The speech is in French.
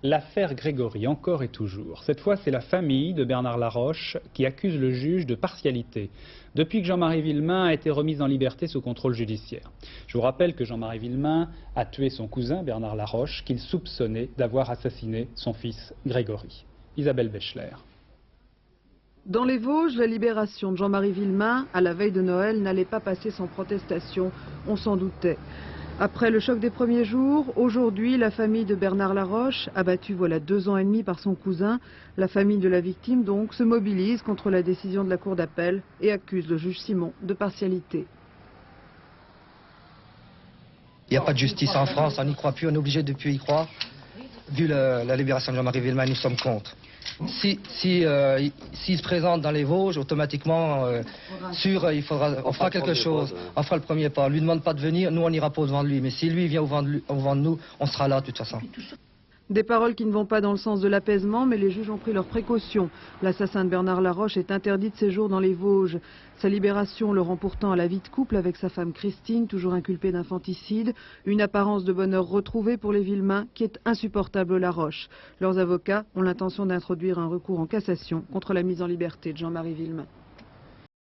L'affaire Grégory, encore et toujours. Cette fois, c'est la famille de Bernard Laroche qui accuse le juge de partialité, depuis que Jean-Marie Villemain a été remis en liberté sous contrôle judiciaire. Je vous rappelle que Jean-Marie Villemain a tué son cousin Bernard Laroche, qu'il soupçonnait d'avoir assassiné son fils Grégory. Isabelle Bechler. Dans les Vosges, la libération de Jean-Marie Villemain, à la veille de Noël, n'allait pas passer sans protestation, on s'en doutait. Après le choc des premiers jours, aujourd'hui, la famille de Bernard Laroche, abattue voilà 2 ans et demi par son cousin, la famille de la victime donc, se mobilise contre la décision de la Cour d'appel et accuse le juge Simon de partialité. Il n'y a pas de justice en France, on n'y croit plus, on est obligé de ne plus y croire. Vu la libération de Jean-Marie Villemain, nous sommes contre. S'il se présente dans les Vosges, automatiquement, on fera quelque chose, on fera le premier pas. On ne lui demande pas de venir, nous on n'ira pas au-devant de lui. Mais si lui vient au-devant de nous, on sera là de toute façon. Des paroles qui ne vont pas dans le sens de l'apaisement, mais les juges ont pris leurs précautions. L'assassin de Bernard Laroche est interdit de séjour dans les Vosges. Sa libération le rend pourtant à la vie de couple avec sa femme Christine, toujours inculpée d'infanticide. Une apparence de bonheur retrouvée pour les Villemain, qui est insupportable au Laroche. Leurs avocats ont l'intention d'introduire un recours en cassation contre la mise en liberté de Jean-Marie Villemain.